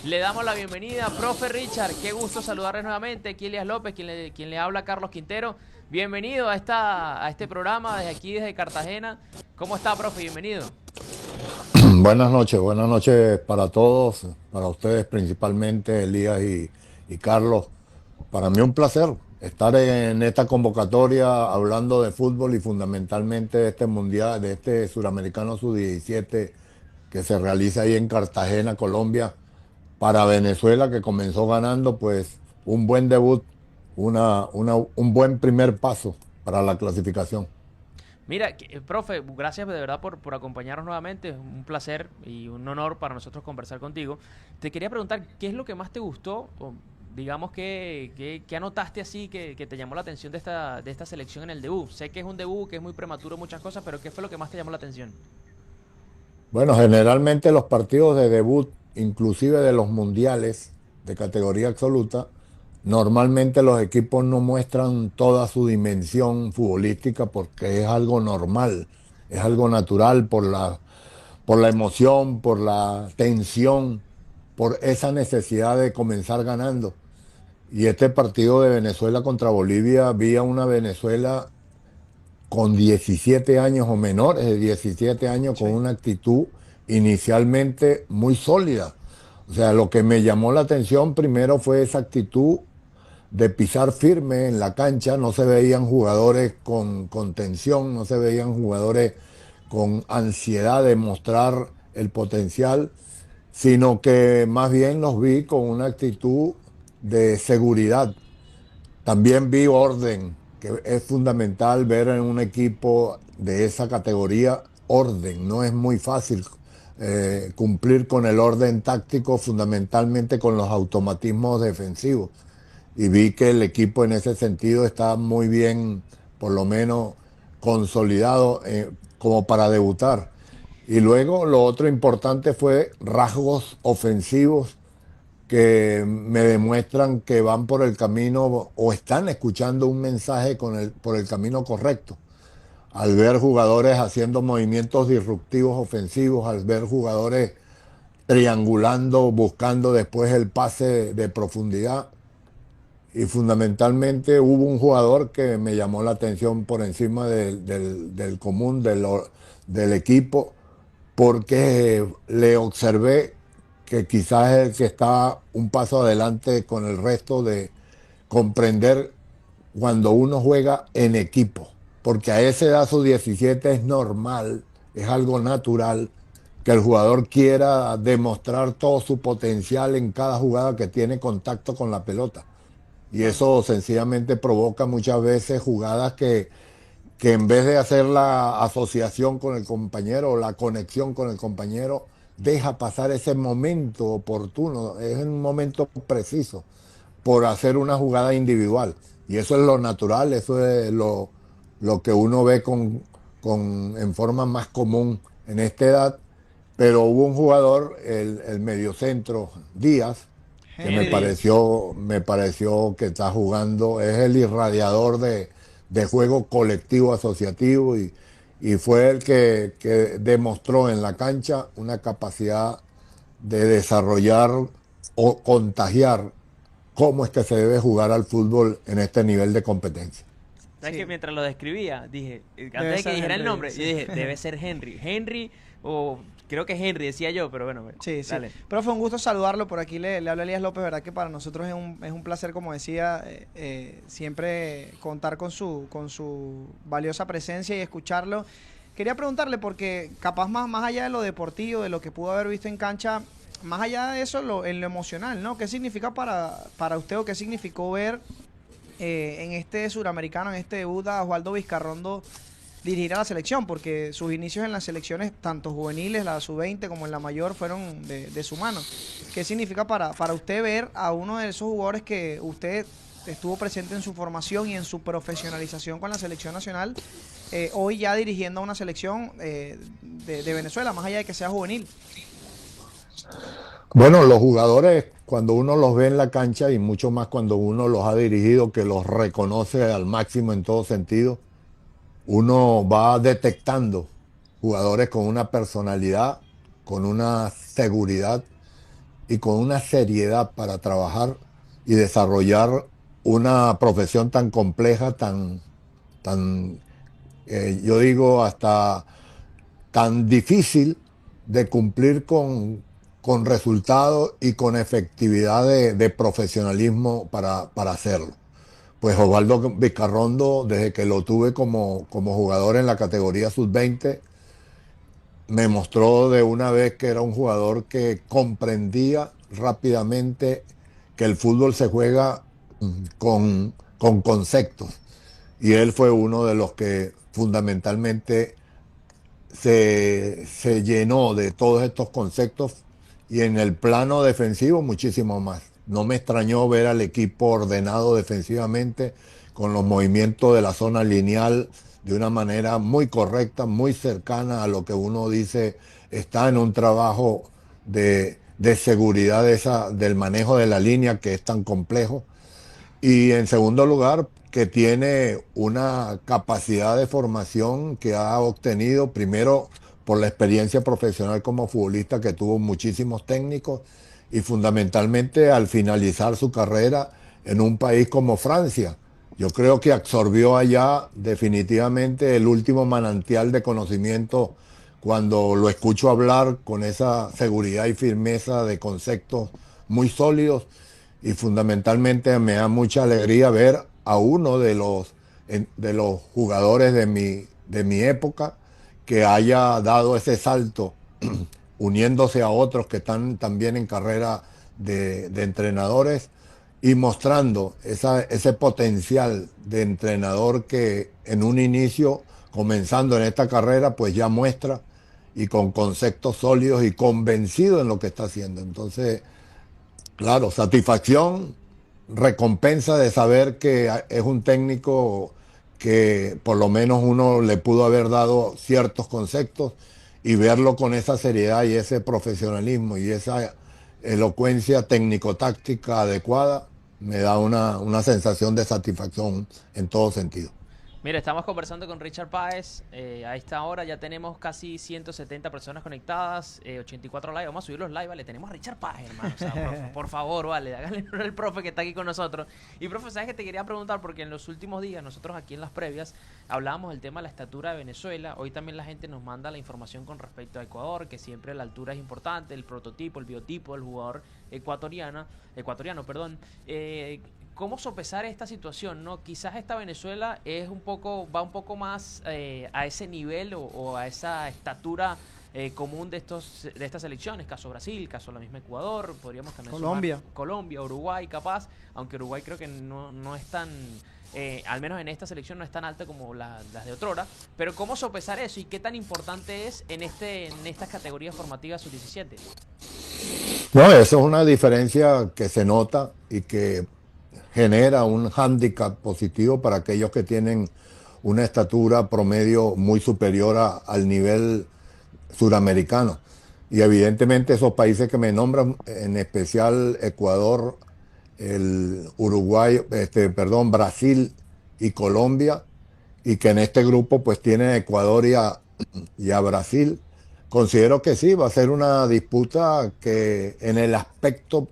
Le damos la bienvenida, profe Richard. Qué gusto saludarles nuevamente. Aquí Elías López, quien le habla Carlos Quintero. Bienvenido a este programa desde aquí, desde Cartagena. ¿Cómo está, profe? Bienvenido. Buenas noches para todos, para ustedes principalmente, Elías y Carlos. Para mí un placer estar en esta convocatoria hablando de fútbol y fundamentalmente de este mundial, de este suramericano sub-17 que se realiza ahí en Cartagena, Colombia, para Venezuela que comenzó ganando, pues un buen debut, un buen primer paso para la clasificación. Mira, profe, gracias de verdad por acompañarnos nuevamente. Es un placer y un honor para nosotros conversar contigo. Te quería preguntar, ¿qué es lo que más te gustó? O digamos, ¿qué anotaste así que te llamó la atención de esta selección en el debut? Sé que es un debut, que es muy prematuro, muchas cosas, pero ¿qué fue lo que más te llamó la atención? Bueno, generalmente los partidos de debut, inclusive de los mundiales de categoría absoluta, normalmente los equipos no muestran toda su dimensión futbolística porque es algo normal, es algo natural por la emoción, por la tensión, por esa necesidad de comenzar ganando. Y este partido de Venezuela contra Bolivia, vi a una Venezuela con 17 años o menores de 17 años con Sí. una actitud inicialmente muy sólida. O sea, lo que me llamó la atención primero fue esa actitud de pisar firme en la cancha. No se veían jugadores con tensión, no se veían jugadores con ansiedad de mostrar el potencial, sino que más bien los vi con una actitud de seguridad. También vi orden, que es fundamental ver en un equipo de esa categoría orden. No es muy fácil cumplir con el orden táctico, fundamentalmente con los automatismos defensivos. Y vi que el equipo en ese sentido está muy bien, por lo menos consolidado como para debutar. Y luego lo otro importante fue rasgos ofensivos que me demuestran que van por el camino o están escuchando un mensaje por el camino correcto. Al ver jugadores haciendo movimientos disruptivos ofensivos, al ver jugadores triangulando, buscando después el pase de profundidad. Y fundamentalmente hubo un jugador que me llamó la atención por encima del común, del equipo, porque le observé que quizás es el que está un paso adelante con el resto de comprender cuando uno juega en equipo, porque a esa edad, sus 17, es normal, es algo natural que el jugador quiera demostrar todo su potencial en cada jugada que tiene contacto con la pelota. Y Claro. eso sencillamente provoca muchas veces jugadas que en vez de hacer la asociación con el compañero o la conexión con el compañero, deja pasar ese momento oportuno, es un momento preciso por hacer una jugada individual. Y eso es lo natural, eso es lo que uno ve en forma más común en esta edad. Pero hubo un jugador, el mediocentro Díaz, que Henry Díaz. me pareció que está jugando, es el irradiador de juego colectivo asociativo y fue el que demostró en la cancha una capacidad de desarrollar o contagiar cómo es que se debe jugar al fútbol en este nivel de competencia. ¿Sabes que Sí, mientras lo describía, dije, antes debe de que ser dijera el Henry nombre, Díaz, yo sí. dije, debe ser Henry. Henry, o creo que Henry, decía yo, pero bueno, Sí, sí. dale. Pero fue un gusto saludarlo. Por aquí le habla Elías López. Verdad que para nosotros es un placer, como decía, siempre contar con su valiosa presencia y escucharlo. Quería preguntarle, porque capaz más allá de lo deportivo, de lo que pudo haber visto en cancha, más allá de eso, en lo emocional, ¿no? ¿Qué significa para usted o qué significó ver en este suramericano, en este debut a Osvaldo Vizcarrondo dirigir a la selección? Porque sus inicios en las selecciones, tanto juveniles, la sub-20 como en la mayor, fueron de su mano. ¿Qué significa para usted ver a uno de esos jugadores que usted estuvo presente en su formación y en su profesionalización con la selección nacional, hoy ya dirigiendo a una selección de Venezuela, más allá de que sea juvenil? Bueno, los jugadores, cuando uno los ve en la cancha y mucho más cuando uno los ha dirigido, que los reconoce al máximo en todo sentido, uno va detectando jugadores con una personalidad, con una seguridad y con una seriedad para trabajar y desarrollar una profesión tan compleja, tan yo digo, hasta tan difícil de cumplir con resultados y con efectividad de profesionalismo para hacerlo. Pues Osvaldo Vizcarrondo, desde que lo tuve como jugador en la categoría sub-20, me mostró de una vez que era un jugador que comprendía rápidamente que el fútbol se juega con conceptos. Y él fue uno de los que fundamentalmente se llenó de todos estos conceptos y en el plano defensivo muchísimo más. No me extrañó ver al equipo ordenado defensivamente con los movimientos de la zona lineal de una manera muy correcta, muy cercana a lo que uno dice está en un trabajo de seguridad del manejo de la línea que es tan complejo. Y en segundo lugar, que tiene una capacidad de formación que ha obtenido primero por la experiencia profesional como futbolista que tuvo muchísimos técnicos y fundamentalmente al finalizar su carrera en un país como Francia. Yo creo que absorbió allá definitivamente el último manantial de conocimiento cuando lo escucho hablar con esa seguridad y firmeza de conceptos muy sólidos y fundamentalmente me da mucha alegría ver a uno de los jugadores de mi época que haya dado ese salto uniéndose a otros que están también en carrera de entrenadores y mostrando ese potencial de entrenador que en un inicio, comenzando en esta carrera, pues ya muestra y con conceptos sólidos y convencido en lo que está haciendo. Entonces, claro, satisfacción, recompensa de saber que es un técnico que por lo menos uno le pudo haber dado ciertos conceptos y verlo con esa seriedad y ese profesionalismo y esa elocuencia técnico-táctica adecuada, me da una sensación de satisfacción en todo sentido. Mira, estamos conversando con Richard Páez. A esta hora ya tenemos casi 170 personas conectadas, 84 likes. Vamos a subir los likes, vale. Tenemos a Richard Páez, hermano. O sea, por favor, vale, háganle honor al profe que está aquí con nosotros. Y profe, ¿sabes qué te quería preguntar? Porque en los últimos días, nosotros aquí en las previas, hablábamos del tema de la estatura de Venezuela. Hoy también la gente nos manda la información con respecto a Ecuador, que siempre la altura es importante, el prototipo, el biotipo del jugador ecuatoriano, perdón. ¿Cómo sopesar esta situación, no? Quizás esta Venezuela va un poco más a ese nivel o a esa estatura común de estas selecciones, caso Brasil, caso la misma Ecuador, podríamos también Colombia. sumar Colombia, Uruguay, capaz, aunque Uruguay creo que no es tan, al menos en esta selección no es tan alta como las de otrora, pero ¿cómo sopesar eso y qué tan importante es en estas categorías formativas sub-17? No, eso es una diferencia que se nota y que genera un hándicap positivo para aquellos que tienen una estatura promedio muy superior al nivel suramericano. Y evidentemente esos países que me nombran, en especial Ecuador, el Uruguay, perdón, Brasil y Colombia, y que en este grupo pues tienen a Ecuador y a Brasil, considero que sí, va a ser una disputa que en el aspecto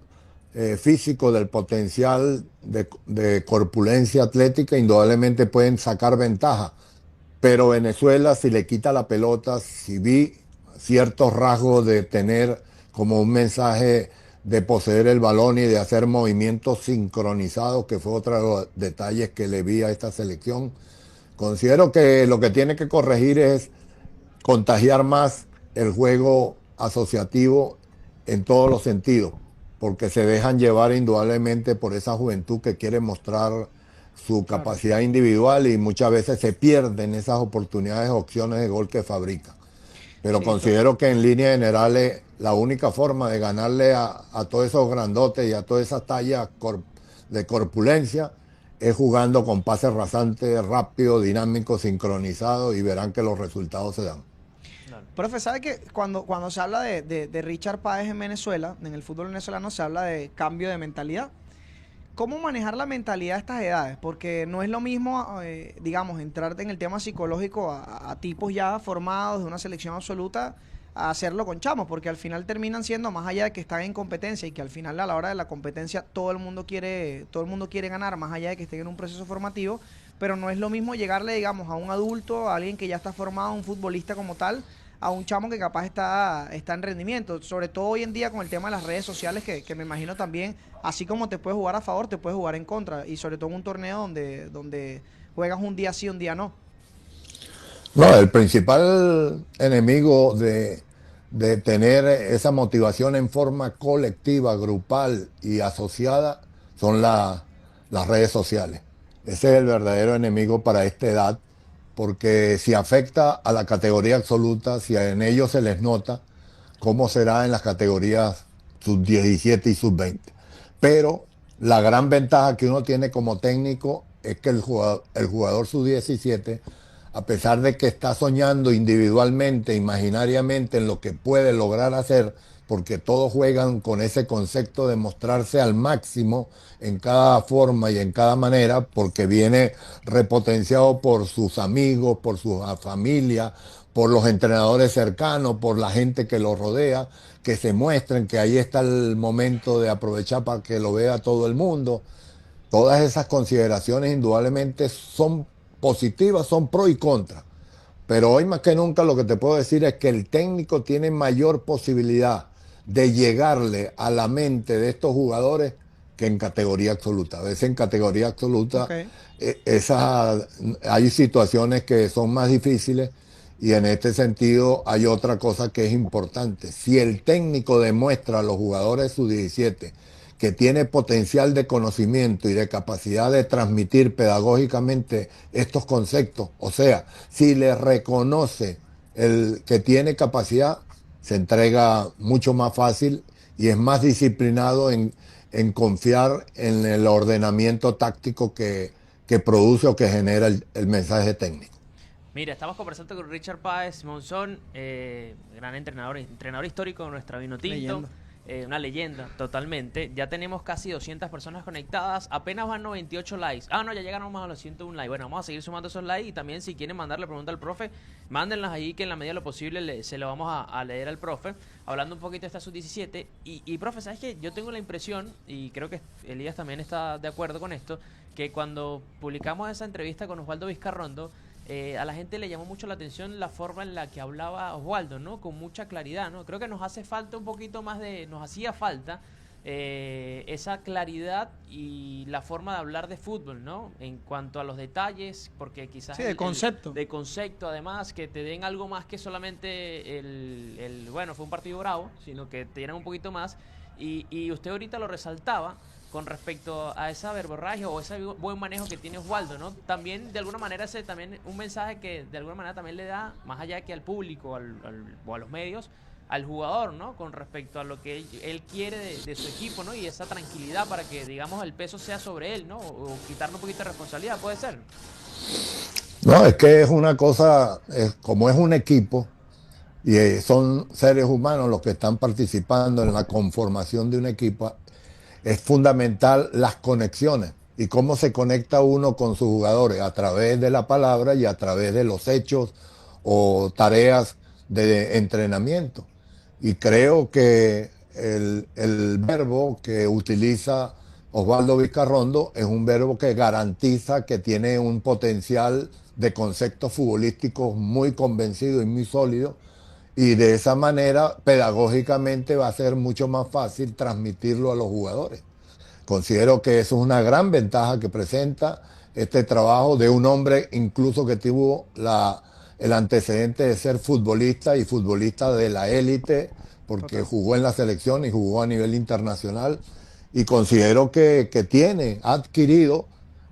físico del potencial de corpulencia atlética indudablemente pueden sacar ventaja. Pero Venezuela, si le quita la pelota, si vi ciertos rasgos de tener como un mensaje de poseer el balón y de hacer movimientos sincronizados, que fue otro de los detalles que le vi a esta selección, considero que lo que tiene que corregir es contagiar más el juego asociativo en todos los sentidos, porque se dejan llevar indudablemente por esa juventud que quiere mostrar su Claro. capacidad individual y muchas veces se pierden esas oportunidades, opciones de gol que fabrica. Pero Sí, considero que en líneas generales la única forma de ganarle a todos esos grandotes y a todas esas tallas de corpulencia es jugando con pases rasantes, rápidos, dinámicos, sincronizados y verán que los resultados se dan. Claro. Profe, ¿sabe que cuando se habla de Richard Páez en Venezuela, en el fútbol venezolano se habla de cambio de mentalidad? ¿Cómo manejar la mentalidad a estas edades? Porque no es lo mismo, digamos, entrarte en el tema psicológico a tipos ya formados de una selección absoluta a hacerlo con chamos, porque al final terminan siendo, más allá de que están en competencia y que al final a la hora de la competencia todo el mundo quiere ganar, más allá de que estén en un proceso formativo, pero no es lo mismo llegarle, digamos, a un adulto, a alguien que ya está formado, un futbolista como tal, a un chamo que capaz está en rendimiento, sobre todo hoy en día con el tema de las redes sociales, que me imagino también, así como te puedes jugar a favor, te puedes jugar en contra, y sobre todo en un torneo donde juegas un día sí, un día no. No, el principal enemigo de tener esa motivación en forma colectiva, grupal y asociada son las redes sociales. Ese es el verdadero enemigo para esta edad, porque si afecta a la categoría absoluta, si en ellos se les nota, cómo será en las categorías sub-17 y sub-20. Pero la gran ventaja que uno tiene como técnico es que el jugador sub-17, a pesar de que está soñando individualmente, imaginariamente en lo que puede lograr hacer, porque todos juegan con ese concepto de mostrarse al máximo en cada forma y en cada manera, porque viene repotenciado por sus amigos, por su familia, por los entrenadores cercanos, por la gente que lo rodea, que se muestren que ahí está el momento de aprovechar para que lo vea todo el mundo. Todas esas consideraciones indudablemente son positivas, son pro y contra. Pero hoy más que nunca lo que te puedo decir es que el técnico tiene mayor posibilidad de llegarle a la mente de estos jugadores que en categoría absoluta. A veces en categoría absoluta Okay. hay situaciones que son más difíciles y en este sentido hay otra cosa que es importante. Si el técnico demuestra a los jugadores sub-17 que tiene potencial de conocimiento y de capacidad de transmitir pedagógicamente estos conceptos, o sea, si le reconoce el que tiene capacidad, se entrega mucho más fácil y es más disciplinado en confiar en el ordenamiento táctico que produce o que genera el mensaje técnico. Mira, estamos conversando con Richard Páez Monzón, gran entrenador histórico de nuestra Vinotinto. Leyenda. Una leyenda, totalmente. Ya tenemos casi 200 personas conectadas. Apenas van 98 likes. Ah, no, ya llegaron más a los 101 likes. Bueno, vamos a seguir sumando esos likes. Y también, si quieren mandarle pregunta al profe, mándenlas ahí, que en la medida de lo posible se lo vamos a leer al profe. Hablando un poquito de esta sub-17. Y, profe, ¿sabes qué? Yo tengo la impresión, y creo que Elías también está de acuerdo con esto, que cuando publicamos esa entrevista con Osvaldo Vizcarrondo, a la gente le llamó mucho la atención la forma en la que hablaba Osvaldo, ¿no? Con mucha claridad, ¿no? Creo que nos hace falta un poquito más nos hacía falta esa claridad y la forma de hablar de fútbol, ¿no? En cuanto a los detalles, porque quizás... Sí, de concepto. De concepto, además, que te den algo más que solamente bueno, fue un partido bravo, sino que te dieran un poquito más. Y usted ahorita lo resaltaba con respecto a esa verborragia o ese buen manejo que tiene Osvaldo, ¿no? También, de alguna manera, también un mensaje que de alguna manera también le da, más allá que al público o a los medios, al jugador, ¿no? Con respecto a lo que él quiere de su equipo, ¿no? Y esa tranquilidad para que, digamos, el peso sea sobre él, ¿no? O quitarle un poquito de responsabilidad, ¿puede ser? No, es que es una cosa, como es un equipo y son seres humanos los que están participando en la conformación de un equipo, es fundamental las conexiones y cómo se conecta uno con sus jugadores a través de la palabra y a través de los hechos o tareas de entrenamiento. Y creo que el verbo que utiliza Osvaldo Vizcarrondo es un verbo que garantiza que tiene un potencial de conceptos futbolísticos muy convencido y muy sólido, y de esa manera pedagógicamente va a ser mucho más fácil transmitirlo a los jugadores. Considero que eso es una gran ventaja que presenta este trabajo de un hombre incluso que tuvo el antecedente de ser futbolista y futbolista de la élite, porque jugó en la selección y jugó a nivel internacional, y considero que ha adquirido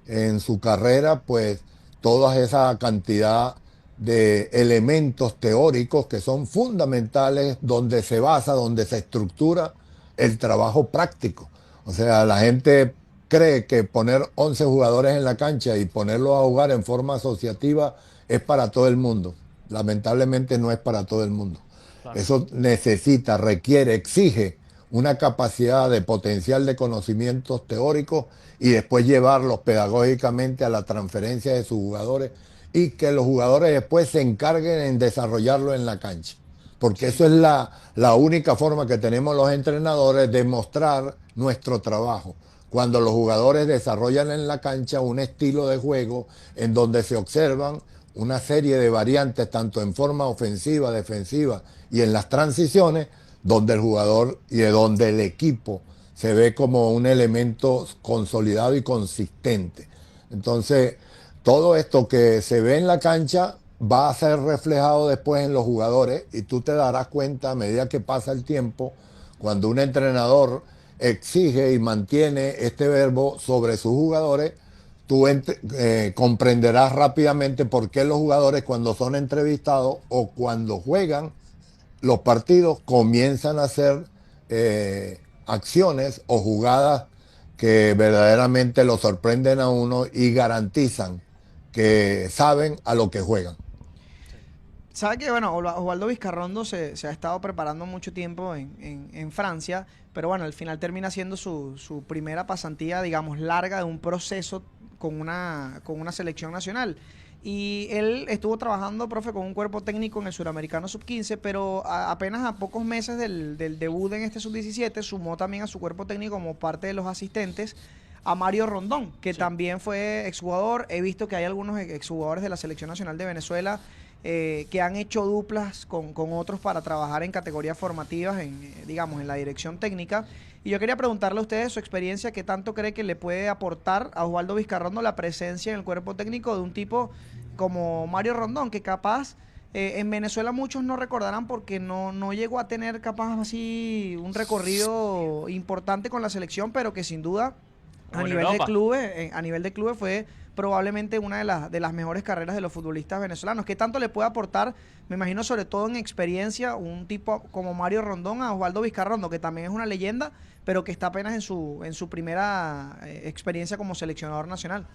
en su carrera pues toda esa cantidad de elementos teóricos que son fundamentales, donde se basa, donde se estructura el trabajo práctico. O sea, la gente cree que poner 11 jugadores en la cancha y ponerlos a jugar en forma asociativa es para todo el mundo. Lamentablemente no es para todo el mundo. Claro. Eso necesita, requiere, exige una capacidad de potencial de conocimientos teóricos y después llevarlos pedagógicamente a la transferencia de sus jugadores y que los jugadores después se encarguen en desarrollarlo en la cancha. porque Sí. eso es la única forma que tenemos los entrenadores de mostrar nuestro trabajo. Cuando los jugadores desarrollan en la cancha un estilo de juego en donde se observan una serie de variantes, tanto en forma ofensiva, defensiva y en las transiciones, donde el jugador y de donde el equipo se ve como un elemento consolidado y consistente. Entonces, todo esto que se ve en la cancha va a ser reflejado después en los jugadores y tú te darás cuenta a medida que pasa el tiempo, cuando un entrenador exige y mantiene este verbo sobre sus jugadores, tú comprenderás rápidamente por qué los jugadores cuando son entrevistados o cuando juegan los partidos comienzan a hacer acciones o jugadas que verdaderamente lo sorprenden a uno y garantizan que saben a lo que juegan. Sí. Sabe que, bueno, Osvaldo Vizcarrondo se ha estado preparando mucho tiempo en Francia, pero bueno, al final termina siendo su primera pasantía, digamos, larga de un proceso con una selección nacional. Y él estuvo trabajando, profe, con un cuerpo técnico en el Suramericano Sub-15, pero apenas a pocos meses del debut en este Sub-17 sumó también a su cuerpo técnico como parte de los asistentes a Mario Rondón, que Sí. también fue exjugador. He visto que hay algunos exjugadores de la Selección Nacional de Venezuela que han hecho duplas con otros para trabajar en categorías formativas, digamos, en la dirección técnica. Y yo quería preguntarle a ustedes su experiencia, ¿qué tanto cree que le puede aportar a Osvaldo Vizcarrondo la presencia en el cuerpo técnico de un tipo como Mario Rondón, que capaz en Venezuela muchos no recordarán porque no llegó a tener capaz así un recorrido importante con la selección, pero que sin duda a O en nivel de Europa. clubes, a nivel de clubes fue probablemente una de las mejores carreras de los futbolistas venezolanos? ¿Qué tanto le puede aportar, me imagino, sobre todo en experiencia, un tipo como Mario Rondón a Osvaldo Vizcarrondo, que también es una leyenda, pero que está apenas en su primera experiencia como seleccionador nacional?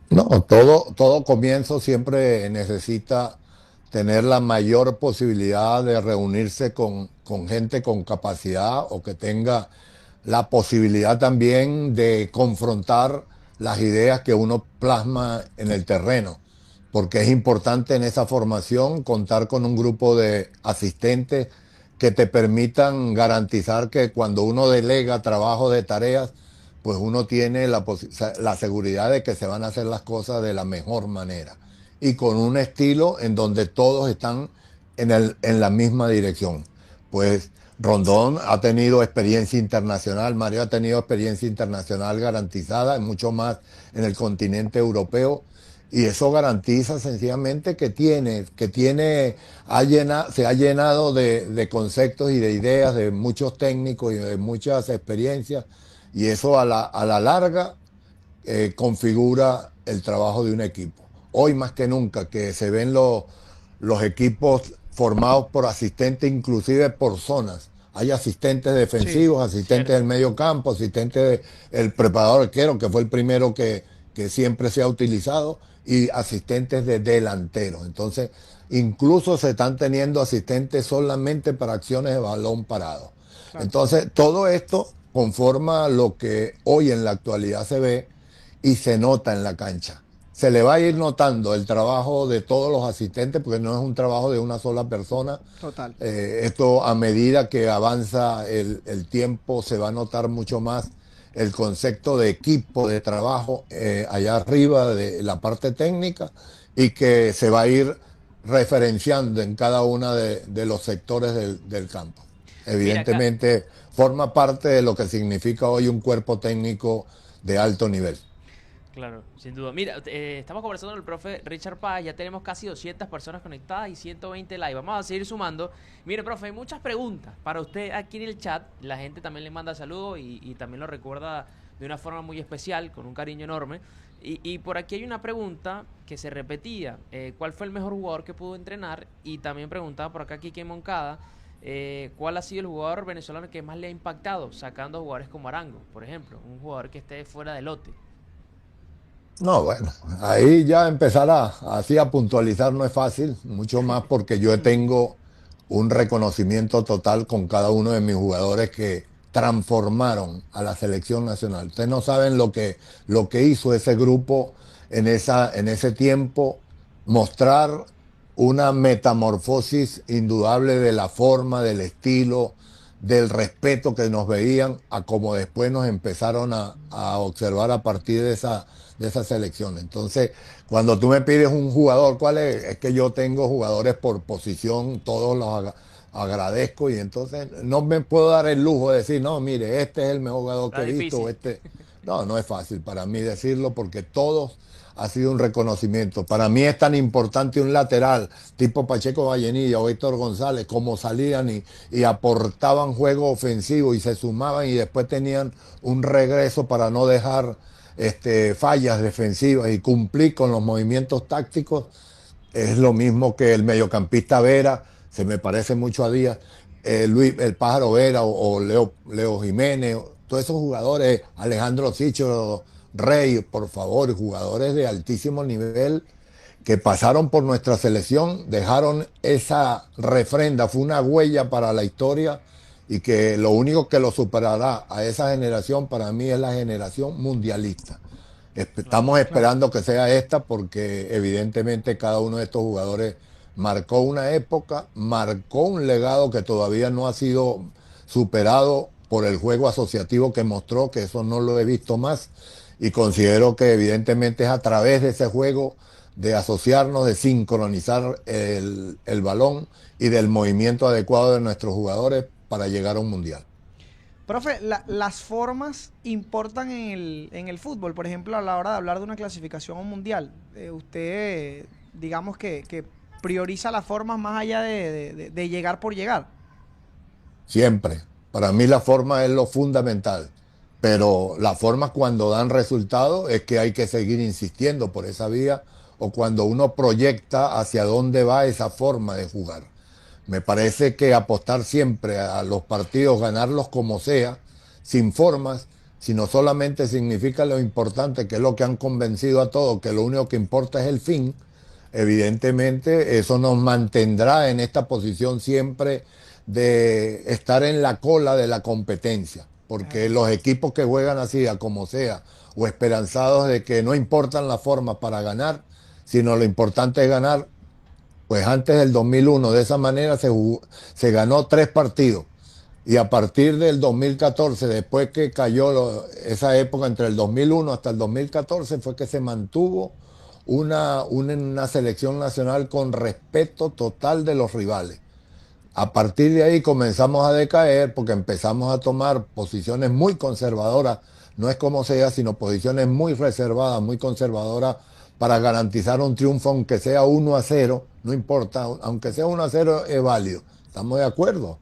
No, todo comienzo siempre necesita tener la mayor posibilidad de reunirse con gente con capacidad o que tenga la posibilidad también de confrontar las ideas que uno plasma en el terreno, porque es importante en esa formación contar con un grupo de asistentes que te permitan garantizar que cuando uno delega trabajo de tareas, pues uno tiene la seguridad de que se van a hacer las cosas de la mejor manera y con un estilo en donde todos están en la misma dirección. Pues Rondón ha tenido experiencia internacional, Mario ha tenido experiencia internacional garantizada, mucho más en el continente europeo, y eso garantiza sencillamente se ha llenado de conceptos y de ideas de muchos técnicos y de muchas experiencias, y eso a la larga configura el trabajo de un equipo. Hoy más que nunca que se ven los equipos formados por asistentes, inclusive por zonas. Hay asistentes Sí, defensivos, asistentes del Cierto. medio campo, asistentes del preparador arquero, que fue el primero que siempre se ha utilizado, y asistentes de delanteros. Entonces, incluso se están teniendo asistentes solamente para acciones de balón parado. claro. Entonces, todo esto conforma lo que hoy en la actualidad se ve y se nota en la cancha. Se le va a ir notando el trabajo de todos los asistentes, porque no es un trabajo de una sola persona. Total. Esto a medida que avanza el tiempo se va a notar mucho más el concepto de equipo, de trabajo allá arriba de la parte técnica y que se va a ir referenciando en cada uno de los sectores del campo. Mira, acá, Evidentemente forma parte de lo que significa hoy un cuerpo técnico de alto nivel. claro, sin duda. Mira, estamos conversando con el profe Richard Paz, ya tenemos casi 200 personas conectadas y 120 likes. Vamos a seguir sumando. Mire, profe, hay muchas preguntas para usted aquí en el chat. La gente también le manda saludos y también lo recuerda de una forma muy especial, con un cariño enorme. Y por aquí hay una pregunta que se repetía. ¿Cuál fue el mejor jugador que pudo entrenar? Y también preguntaba por acá Quique Moncada, ¿cuál ha sido el jugador venezolano que más le ha impactado? Sacando jugadores como Arango, por ejemplo. Un jugador que esté fuera del lote. No, bueno, ahí ya empezar así a puntualizar no es fácil, mucho más porque yo tengo un reconocimiento total con cada uno de mis jugadores que transformaron a la selección nacional. Ustedes no saben lo que hizo ese grupo en ese tiempo, mostrar una metamorfosis indudable de la forma, del estilo, del respeto que nos veían a como después nos empezaron a observar a partir de esa selección. Entonces, cuando tú me pides un jugador, ¿cuál es? Es que yo tengo jugadores por posición, todos los agradezco y entonces no me puedo dar el lujo de decir, no, mire, este es el mejor jugador Está que he visto, o difícil. este... No, no es fácil para mí decirlo porque todos ha sido un reconocimiento. Para mí es tan importante un lateral tipo Pacheco Vallenilla o Héctor González, como salían y aportaban juego ofensivo y se sumaban y después tenían un regreso para no dejar fallas defensivas y cumplir con los movimientos tácticos. Es lo mismo que el mediocampista Vera, se me parece mucho a Díaz, Luis, el Pájaro Vera o Leo Jiménez, todos esos jugadores, Alejandro Sicho, Rey, por favor, jugadores de altísimo nivel que pasaron por nuestra selección, dejaron esa refrenda, fue una huella para la historia y que lo único que lo superará a esa generación para mí es la generación mundialista. Claro. Estamos Claro. esperando que sea esta porque evidentemente cada uno de estos jugadores marcó una época, marcó un legado que todavía no ha sido superado por el juego asociativo que mostró, que eso no lo he visto más y considero que evidentemente es a través de ese juego de asociarnos, de sincronizar el balón y del movimiento adecuado de nuestros jugadores para llegar a un mundial. Profe, las formas importan en el fútbol. Por ejemplo, a la hora de hablar de una clasificación a un mundial, usted, digamos que prioriza las formas más allá de llegar por llegar. Siempre. Para mí la forma es lo fundamental. Pero las formas cuando dan resultado es que hay que seguir insistiendo por esa vía o cuando uno proyecta hacia dónde va esa forma de jugar. Me parece que apostar siempre a los partidos, ganarlos como sea, sin formas, sino solamente significa lo importante, que es lo que han convencido a todos, que lo único que importa es el fin. Evidentemente, eso nos mantendrá en esta posición siempre de estar en la cola de la competencia, porque Claro. los equipos que juegan así, a como sea, o esperanzados de que no importan las formas para ganar, sino lo importante es ganar, pues antes del 2001 de esa manera se ganó 3 partidos. Y a partir del 2014, después que cayó esa época entre el 2001 hasta el 2014, fue que se mantuvo una selección nacional con respeto total de los rivales. A partir de ahí comenzamos a decaer porque empezamos a tomar posiciones muy conservadoras, no es como sea, sino posiciones muy reservadas, muy conservadoras para garantizar un triunfo, aunque sea 1-0, no importa, aunque sea 1-0 es válido, estamos de acuerdo.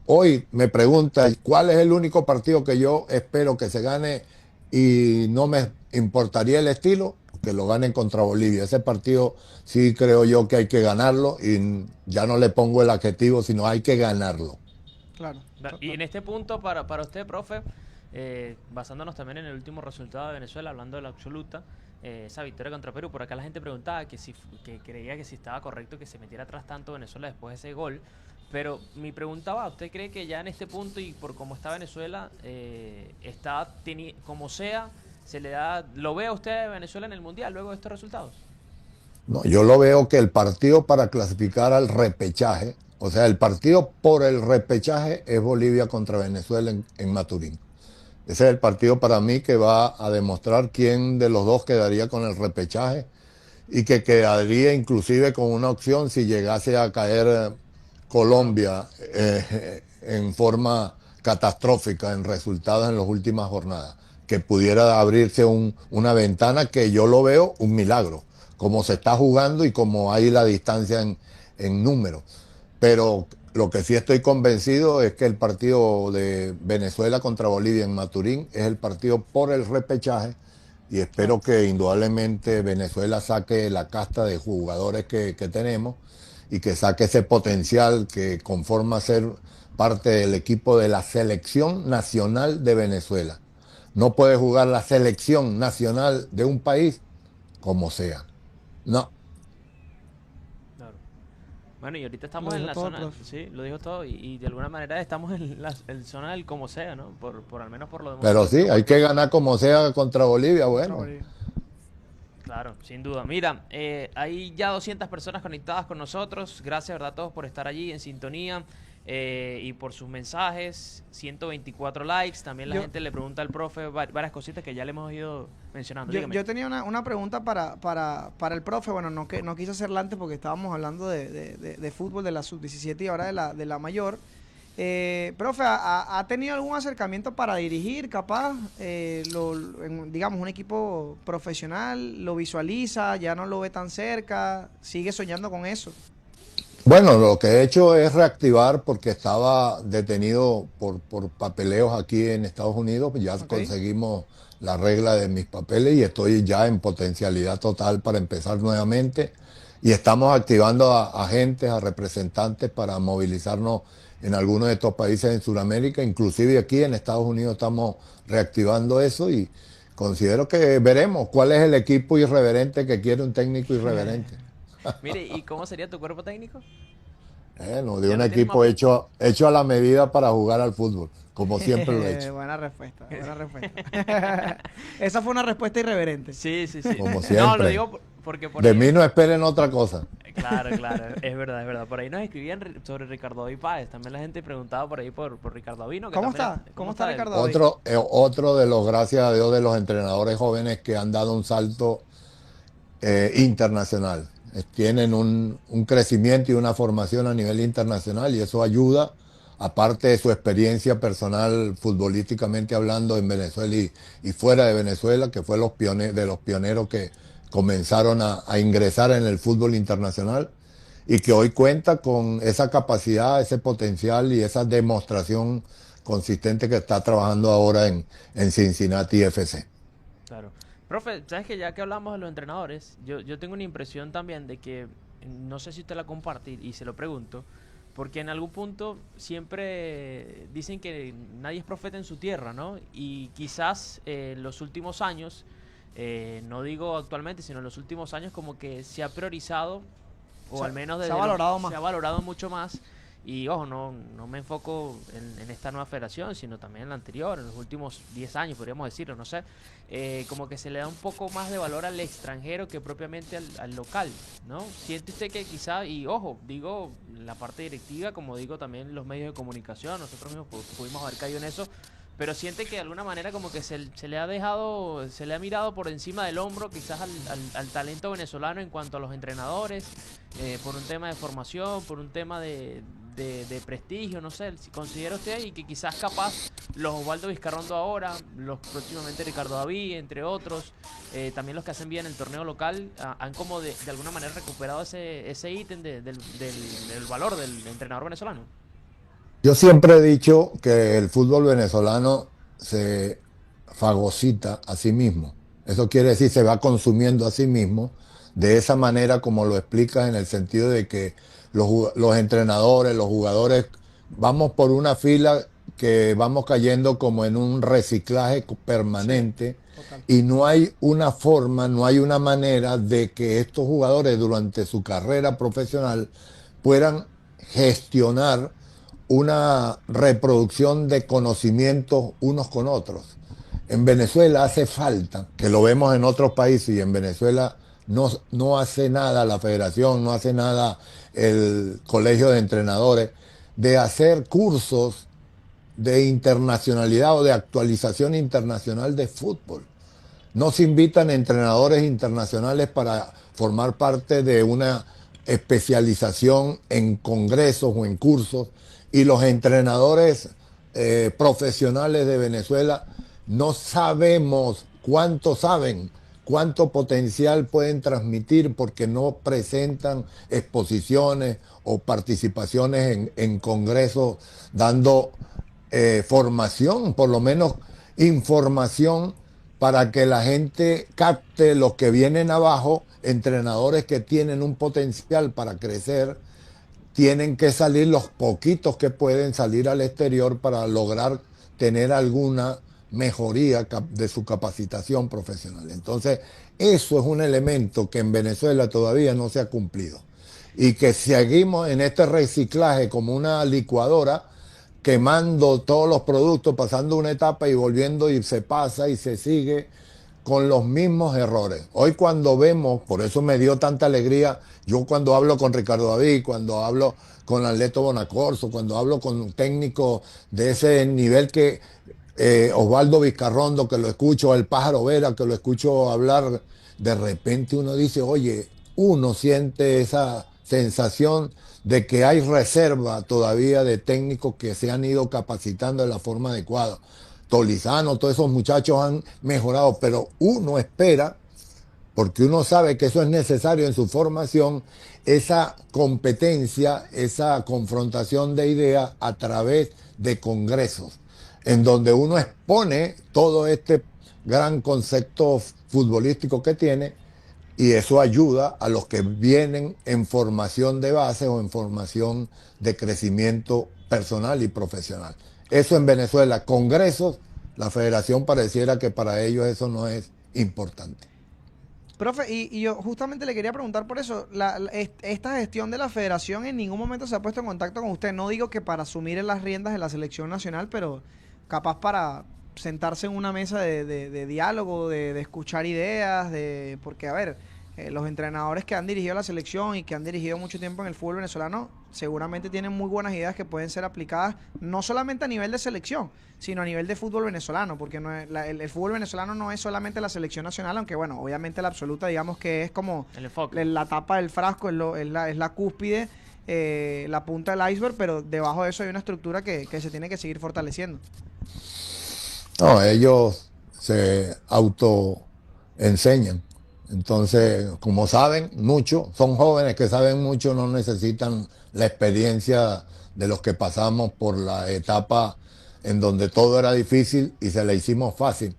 Hoy me pregunta cuál es el único partido que yo espero que se gane y no me importaría el estilo, que lo ganen contra Bolivia. Ese partido sí creo yo que hay que ganarlo y ya no le pongo el adjetivo, sino hay que ganarlo. Claro. Y en este punto, para usted, profe, basándonos también en el último resultado de Venezuela, hablando de la absoluta, esa victoria contra Perú, por acá la gente preguntaba que creía que si estaba correcto que se metiera atrás tanto Venezuela después de ese gol. Pero mi pregunta va, ¿usted cree que ya en este punto y por cómo está Venezuela, como sea, se le da, lo ve a usted a Venezuela en el Mundial luego de estos resultados? No, yo lo veo que el partido para clasificar al repechaje, o sea, el partido por el repechaje es Bolivia contra Venezuela en Maturín. Ese es el partido para mí que va a demostrar quién de los dos quedaría con el repechaje y que quedaría inclusive con una opción si llegase a caer Colombia. Colombia en forma catastrófica en resultados en las últimas jornadas, que pudiera abrirse una ventana que yo lo veo un milagro, como se está jugando y como hay la distancia en número. Pero lo que sí estoy convencido es que el partido de Venezuela contra Bolivia en Maturín es el partido por el repechaje y Claro. espero que indudablemente Venezuela saque la casta de jugadores que tenemos y que saque ese potencial que conforma ser parte del equipo de la selección nacional de Venezuela. No puede jugar la selección nacional de un país como sea. No, Claro. Bueno, y ahorita Lo estamos en dijo la todo el zona, profe. sí, lo dijo todo, y de alguna manera estamos en la zona del como sea, ¿no? Por al menos por lo pero demostrado sí, por hay que Guatemala. ganar como sea contra Bolivia. Contra Bueno, Bolivia. Claro, sin duda. Mira, hay ya 200 personas conectadas con nosotros. Gracias, ¿verdad? A todos por estar allí en sintonía y por sus mensajes. 124 likes. También la Yo, gente le pregunta al profe varias cositas que ya le hemos ido mencionando. yo, Dígame. yo tenía una pregunta para el profe. Bueno, no quise hacerla antes porque estábamos hablando de fútbol, de la sub-17 y ahora de la mayor. Profe, ¿ha tenido algún acercamiento para dirigir, capaz, digamos, un equipo profesional? ¿Lo visualiza? ¿Ya no lo ve tan cerca? ¿Sigue soñando con eso? Bueno, lo que he hecho es reactivar porque estaba detenido por papeleos aquí en Estados Unidos. Ya Ok. conseguimos la regla de mis papeles y estoy ya en potencialidad total para empezar nuevamente. Y estamos activando a agentes, a representantes para movilizarnos en algunos de estos países en Sudamérica. Inclusive aquí en Estados Unidos estamos reactivando eso y considero que veremos cuál es el equipo irreverente que quiere un técnico irreverente. Mire, ¿y cómo sería tu cuerpo técnico? No, de ¿Ya un lo tienes equipo mapeado? hecho a la medida para jugar al fútbol, como siempre lo he hecho, Buena respuesta, buena respuesta. Esa fue una respuesta irreverente. Sí, sí, sí. como No, lo siempre. digo porque por De ahí... mí no esperen otra cosa. Claro, claro, es verdad, es verdad. Por ahí nos escribían sobre Ricardo David Páez. También la gente preguntaba por ahí por Ricardo Davino, que ¿Cómo también está? ¿Cómo está él? Ricardo David? Otro de los, gracias a Dios, de los entrenadores jóvenes que han dado un salto internacional. Tienen un crecimiento y una formación a nivel internacional y eso ayuda, aparte de su experiencia personal futbolísticamente hablando en Venezuela y fuera de Venezuela, que fue de los pioneros que comenzaron a ingresar en el fútbol internacional y que hoy cuenta con esa capacidad, ese potencial y esa demostración consistente que está trabajando ahora en Cincinnati FC. Claro. Profe, sabes que ya que hablamos de los entrenadores, yo tengo una impresión también de que, no sé si usted la comparte y se lo pregunto, porque en algún punto siempre dicen que nadie es profeta en su tierra, ¿no? Y quizás los últimos años, no digo actualmente, sino en los últimos años como que se ha priorizado, o al menos Se ha desde valorado más. se ha valorado mucho más. Y ojo, no me enfoco en esta nueva federación, sino también en la anterior, en los últimos 10 años, podríamos decirlo, no sé. Como que se le da un poco más de valor al extranjero que propiamente al local, ¿no? ¿Siente usted que quizá, y ojo, digo la parte directiva, como digo también los medios de comunicación, nosotros mismos pudimos haber caído en eso, pero siente que de alguna manera como que se le ha dejado, se le ha mirado por encima del hombro quizás al talento venezolano en cuanto a los entrenadores, por un tema de formación, por un tema de prestigio, no sé, si considera usted y que quizás capaz los Osvaldo Vizcarrondo ahora, los próximamente Ricardo David, entre otros, también los que hacen bien el torneo local, han como de alguna manera recuperado ese ítem del valor del entrenador venezolano. Yo siempre he dicho que el fútbol venezolano se fagocita a sí mismo. Eso quiere decir se va consumiendo a sí mismo de esa manera como lo explicas en el sentido de que los entrenadores, los jugadores, vamos por una fila que vamos cayendo como en un reciclaje Sí, permanente total. y no hay una forma, no hay una manera de que estos jugadores durante su carrera profesional puedan gestionar una reproducción de conocimientos unos con otros. En Venezuela hace falta, que lo vemos en otros países y en Venezuela no hace nada la federación, no hace nada el colegio de entrenadores, de hacer cursos de internacionalidad o de actualización internacional de fútbol. No se invitan entrenadores internacionales para formar parte de una especialización en congresos o en cursos y los entrenadores profesionales de Venezuela no sabemos cuánto saben, cuánto potencial pueden transmitir porque no presentan exposiciones o participaciones en congresos dando formación, por lo menos información para que la gente capte los que vienen abajo, entrenadores que tienen un potencial para crecer, tienen que salir los poquitos que pueden salir al exterior para lograr tener alguna mejoría de su capacitación profesional. Entonces, eso es un elemento que en Venezuela todavía no se ha cumplido. Y que seguimos en este reciclaje como una licuadora, quemando todos los productos, pasando una etapa y volviendo y se pasa y se sigue con los mismos errores. Hoy cuando vemos, por eso me dio tanta alegría, yo cuando hablo con Ricardo David, cuando hablo con Arleto Bonacorso, cuando hablo con un técnico de ese nivel que Osvaldo Vizcarrondo, que lo escucho, el Pájaro Vera, que lo escucho hablar, de repente uno dice, oye, uno siente esa sensación de que hay reserva todavía de técnicos que se han ido capacitando de la forma adecuada. Tolizano, todos esos muchachos han mejorado, pero uno espera, porque uno sabe que eso es necesario en su formación, esa competencia, esa confrontación de ideas a través de congresos, en donde uno expone todo este gran concepto futbolístico que tiene, y eso ayuda a los que vienen en formación de base o en formación de crecimiento personal y profesional. Eso en Venezuela, congresos, la federación pareciera que para ellos eso no es importante. Profe, y yo justamente le quería preguntar por eso, esta gestión de la federación en ningún momento se ha puesto en contacto con usted. No digo que para asumir en las riendas de la selección nacional, pero capaz para sentarse en una mesa de diálogo, de escuchar ideas, porque a ver, los entrenadores que han dirigido la selección y que han dirigido mucho tiempo en el fútbol venezolano seguramente tienen muy buenas ideas que pueden ser aplicadas no solamente a nivel de selección, sino a nivel de fútbol venezolano, porque no es, el fútbol venezolano no es solamente la selección nacional, aunque bueno, obviamente la absoluta digamos que es como El enfoque. la tapa del frasco, es la cúspide, la punta del iceberg, pero debajo de eso hay una estructura que se tiene que seguir fortaleciendo. No, ellos se autoenseñan. Entonces, como saben mucho, son jóvenes que saben mucho, no necesitan la experiencia de los que pasamos por la etapa en donde todo era difícil y se la hicimos fácil.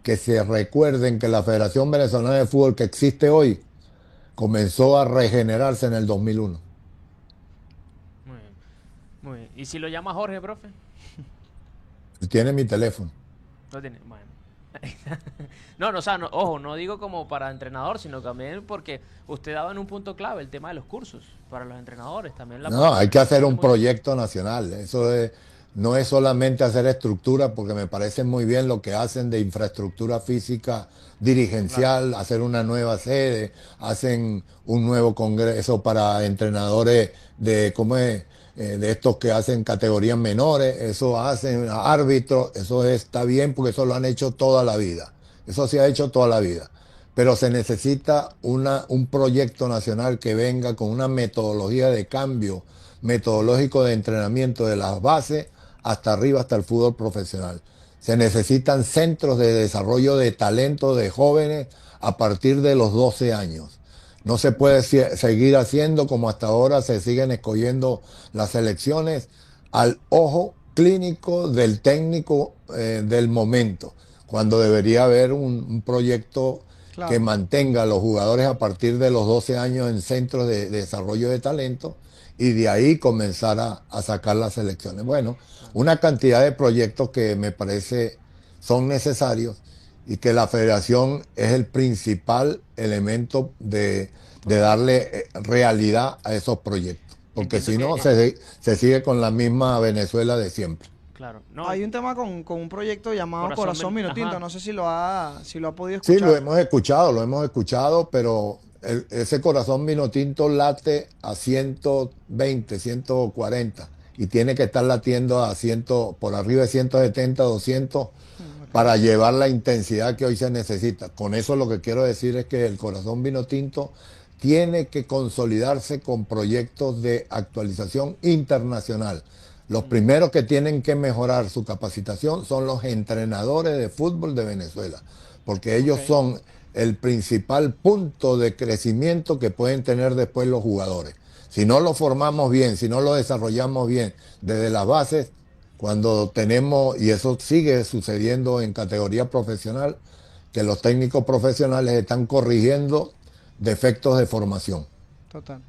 Que se recuerden que la Federación Venezolana de Fútbol que existe hoy comenzó a regenerarse en el 2001. Muy bien. Muy bien. ¿Y si lo llama Jorge, profe? Tiene mi teléfono. No tiene. Bueno. No, no, o sea, no, ojo, no digo como para entrenador, sino también porque usted daba en un punto clave el tema de los cursos para los entrenadores. También la No, hay que hacer es un muy... proyecto nacional. No es solamente hacer estructura, porque me parece muy bien lo que hacen de infraestructura física Claro. dirigencial, hacer una nueva sede, hacen un nuevo congreso para entrenadores de, ¿cómo es? De estos que hacen categorías menores, eso hacen árbitros, está bien porque eso lo han hecho toda la vida. Eso se ha hecho toda la vida. Pero se necesita un proyecto nacional que venga con una metodología de cambio metodológico de entrenamiento de las bases hasta arriba, hasta el fútbol profesional. Se necesitan centros de desarrollo de talento de jóvenes a partir de los 12 años. No se puede seguir haciendo como hasta ahora se siguen escogiendo las selecciones al ojo clínico del técnico del momento, cuando debería haber un proyecto que Claro. mantenga a los jugadores a partir de los 12 años en centros de desarrollo de talento y de ahí comenzar a sacar las selecciones. Bueno, una cantidad de proyectos que me parece son necesarios y que la federación es el principal elemento de darle realidad a esos proyectos. Porque Entiendo si que... no, se sigue con la misma Venezuela de siempre. claro. No, Hay un tema con un proyecto llamado Corazón Vinotinto, Ajá. no sé si lo ha podido Sí, escuchar. lo hemos escuchado, pero ese corazón vino tinto late a 120, 140 y tiene que estar latiendo a 100, por arriba de 170, 200 Ok. para llevar la intensidad que hoy se necesita. Con eso lo que quiero decir es que el corazón vino tinto tiene que consolidarse con proyectos de actualización internacional. Los primeros que tienen que mejorar su capacitación son los entrenadores de fútbol de Venezuela, porque Ok. ellos son el principal punto de crecimiento que pueden tener después los jugadores. Si no lo formamos bien, si no lo desarrollamos bien desde las bases, cuando tenemos, y eso sigue sucediendo en categoría profesional, que los técnicos profesionales están corrigiendo defectos de formación. Total.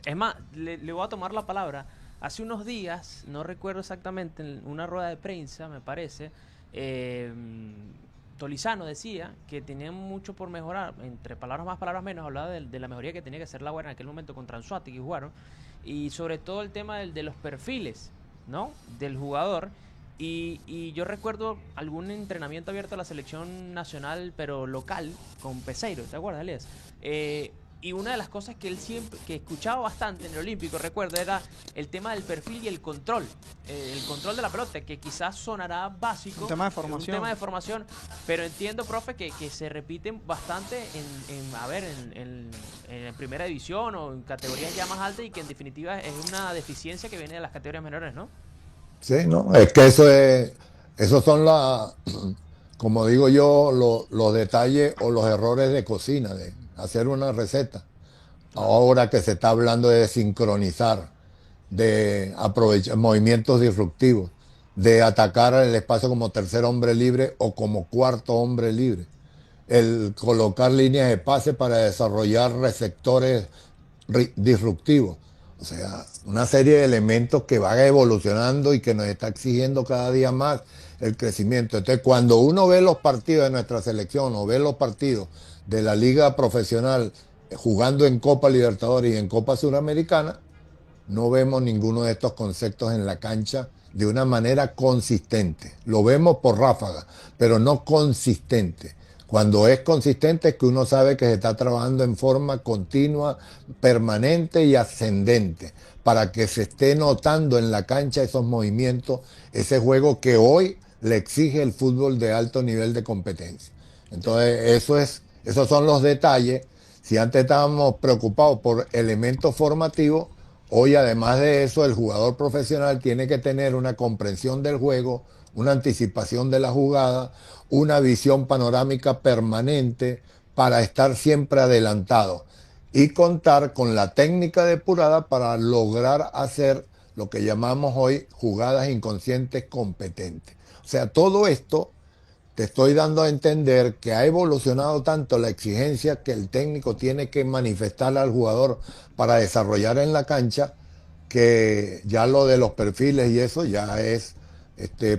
Es más, le voy a tomar la palabra. Hace unos días, no recuerdo exactamente, en una rueda de prensa, me parece, eh, Tolizano decía que tenía mucho por mejorar, entre palabras más, palabras menos, hablaba de la mejoría que tenía que hacer la buena en aquel momento contra Anzoátegui que jugaron, y sobre todo el tema de los perfiles, ¿no? Del jugador, Y yo recuerdo algún entrenamiento abierto a la selección nacional, pero local, con Peseiro, ¿te acuerdas, Elias? Y una de las cosas que él siempre, que escuchaba bastante en el Olímpico, recuerdo, era el tema del perfil y el control de la pelota, que quizás sonará básico. Un tema de formación. Un tema de formación, pero entiendo, profe, que se repiten bastante en primera división o en categorías ya más altas y que en definitiva es una deficiencia que viene de las categorías menores, ¿no? Sí, ¿no? Es que esos son como digo yo, los detalles o los errores de cocina, de hacer una receta. Claro. Ahora que se está hablando de sincronizar, de aprovechar movimientos disruptivos, de atacar el espacio como tercer hombre libre o como cuarto hombre libre. El colocar líneas de pase para desarrollar receptores disruptivos. O sea, una serie de elementos que van evolucionando y que nos está exigiendo cada día más el crecimiento. Entonces, cuando uno ve los partidos de nuestra selección o ve los partidos de la liga profesional jugando en Copa Libertadores y en Copa Suramericana, no vemos ninguno de estos conceptos en la cancha de una manera consistente. Lo vemos por ráfaga, pero no consistente. Cuando es consistente es que uno sabe que se está trabajando en forma continua, permanente y ascendente, para que se esté notando en la cancha esos movimientos, ese juego que hoy le exige el fútbol de alto nivel de competencia. Entonces, esos son los detalles. Si antes estábamos preocupados por elementos formativos, hoy además de eso el jugador profesional tiene que tener una comprensión del juego, una anticipación de la jugada, una visión panorámica permanente para estar siempre adelantado y contar con la técnica depurada para lograr hacer lo que llamamos hoy jugadas inconscientes competentes. O sea, todo esto te estoy dando a entender que ha evolucionado tanto la exigencia que el técnico tiene que manifestar al jugador para desarrollar en la cancha, que ya lo de los perfiles y eso ya es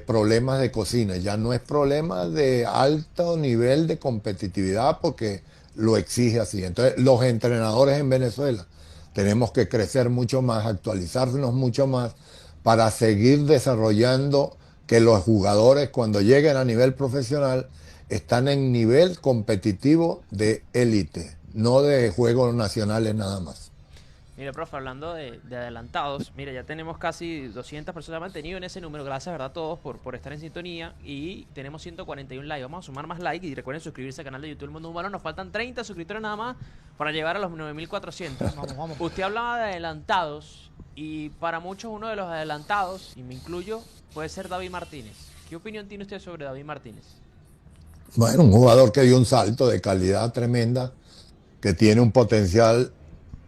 problemas de cocina, ya no es problema de alto nivel de competitividad porque lo exige así. Entonces, los entrenadores en Venezuela tenemos que crecer mucho más, actualizarnos mucho más para seguir desarrollando que los jugadores cuando lleguen a nivel profesional están en nivel competitivo de élite, no de juegos nacionales nada más. Mira, profe, hablando de adelantados, mira, ya tenemos casi 200 personas mantenido en ese número. Gracias, ¿verdad? A todos por estar en sintonía. Y tenemos 141 likes. Vamos a sumar más likes y recuerden suscribirse al canal de YouTube El Mundo Humano. Nos faltan 30 suscriptores nada más para llegar a los 9400. Vamos. Usted hablaba de adelantados y para muchos uno de los adelantados, y me incluyo, puede ser David Martínez. ¿Qué opinión tiene usted sobre David Martínez? Bueno, un jugador que dio un salto de calidad tremenda, que tiene un potencial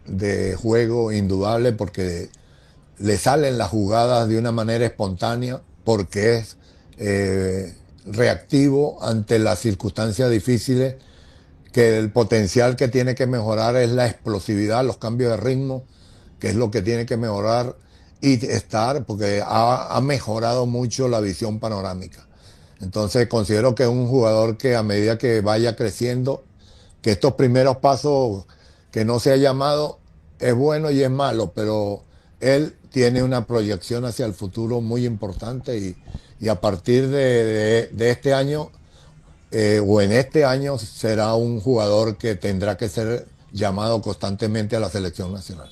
de juego indudable porque le salen las jugadas de una manera espontánea, porque es reactivo ante las circunstancias difíciles, que el potencial que tiene que mejorar es la explosividad, los cambios de ritmo, que es lo que tiene que mejorar y estar, porque ha mejorado mucho la visión panorámica. Entonces considero que es un jugador que a medida que vaya creciendo, que estos primeros pasos que no se ha llamado es bueno y es malo, pero él tiene una proyección hacia el futuro muy importante y a partir de este año o en este año será un jugador que tendrá que ser llamado constantemente a la selección nacional.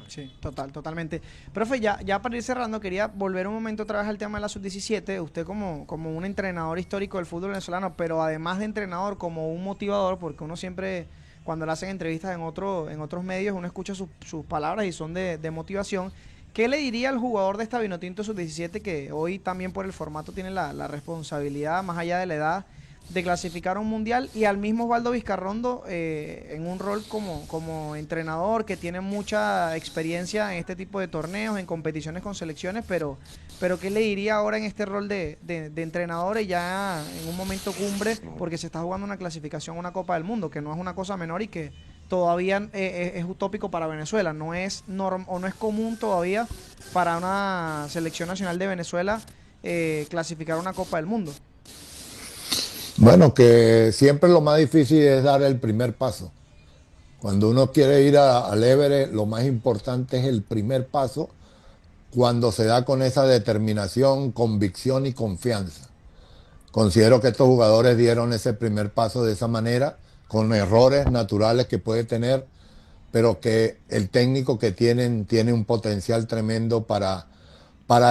Sí, totalmente. Profe, ya para ir cerrando, quería volver un momento otra vez al tema de la sub-17. Usted como un entrenador histórico del fútbol venezolano, pero además de entrenador, como un motivador, porque uno siempre, cuando le hacen entrevistas en otros medios, uno escucha sus palabras y son de motivación. ¿Qué le diría al jugador de esta Vinotinto sub-17 que hoy también por el formato tiene la responsabilidad, más allá de la edad, de clasificar a un mundial, y al mismo Osvaldo Vizcarrondo en un rol como entrenador que tiene mucha experiencia en este tipo de torneos, en competiciones con selecciones, pero ¿qué le diría ahora en este rol de entrenador y ya en un momento cumbre, porque se está jugando una clasificación a una Copa del Mundo, que no es una cosa menor y que todavía es utópico para Venezuela, no es común todavía para una selección nacional de Venezuela clasificar a una Copa del Mundo? Bueno, que siempre lo más difícil es dar el primer paso. Cuando uno quiere ir al Everest, lo más importante es el primer paso cuando se da con esa determinación, convicción y confianza. Considero que estos jugadores dieron ese primer paso de esa manera, con errores naturales que puede tener, pero que el técnico que tienen tiene un potencial tremendo para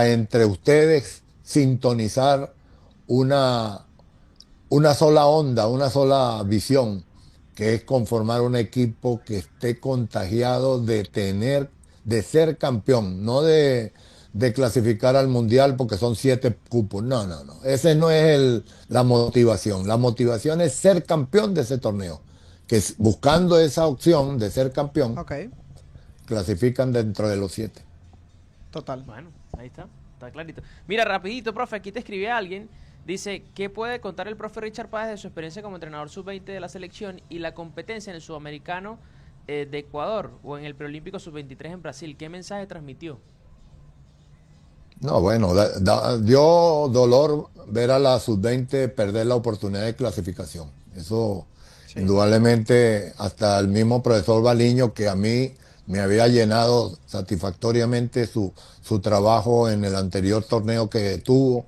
entre ustedes sintonizar una, una sola onda, una sola visión, que es conformar un equipo que esté contagiado de ser campeón, no de clasificar al mundial porque son 7 cupos. No, no, no. Ese no es la motivación. La motivación es ser campeón de ese torneo. Buscando esa opción de ser campeón, Ok, clasifican dentro de los 7. total. Bueno, ahí está clarito. Mira, rapidito, profe, aquí te escribe alguien. Dice, ¿qué puede contar el profe Richard Páez de su experiencia como entrenador sub-20 de la selección y la competencia en el Sudamericano de Ecuador o en el Preolímpico sub-23 en Brasil? ¿Qué mensaje transmitió? No, bueno, dio dolor ver a la sub-20 perder la oportunidad de clasificación. Eso, Sí. indudablemente, hasta el mismo profesor Baliño, que a mí me había llenado satisfactoriamente su trabajo en el anterior torneo que tuvo,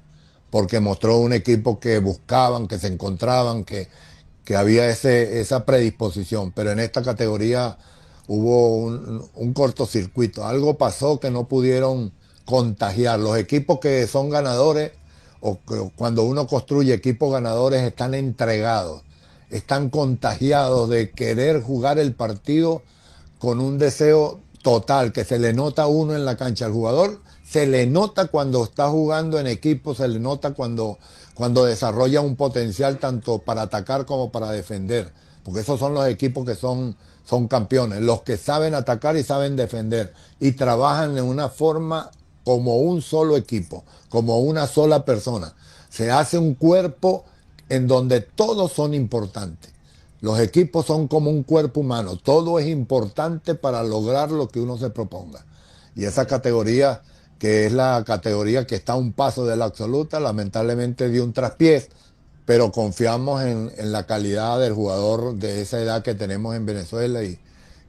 porque mostró un equipo que buscaban, que se encontraban, que había esa predisposición. Pero en esta categoría hubo un cortocircuito. Algo pasó que no pudieron contagiar. Los equipos que son ganadores, cuando uno construye equipos ganadores, están entregados, están contagiados de querer jugar el partido con un deseo total, que se le nota a uno en la cancha. Al jugador se le nota cuando está jugando en equipo, se le nota cuando desarrolla un potencial tanto para atacar como para defender, porque esos son los equipos que son campeones, los que saben atacar y saben defender y trabajan en una forma como un solo equipo, como una sola persona. Se hace un cuerpo en donde todos son importantes. Los equipos son como un cuerpo humano, todo es importante para lograr lo que uno se proponga. Y esa categoría, que es la categoría que está a un paso de la absoluta, lamentablemente dio un traspiés, pero confiamos en la calidad del jugador de esa edad que tenemos en Venezuela y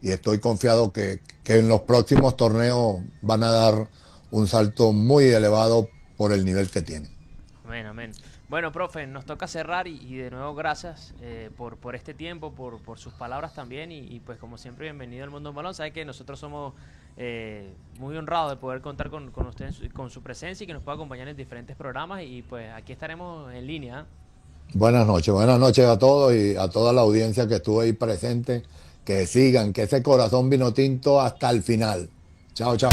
estoy confiado que en los próximos torneos van a dar un salto muy elevado por el nivel que tienen. Amén, amén. Bueno, profe, nos toca cerrar y de nuevo gracias por este tiempo, por sus palabras también y pues como siempre bienvenido al Mundo del Balón. Sabe que nosotros somos muy honrados de poder contar con usted, con su presencia y que nos pueda acompañar en diferentes programas y pues aquí estaremos en línea. Buenas noches a todos y a toda la audiencia que estuvo ahí presente, que sigan, que ese corazón vino tinto hasta el final. Chao, chao.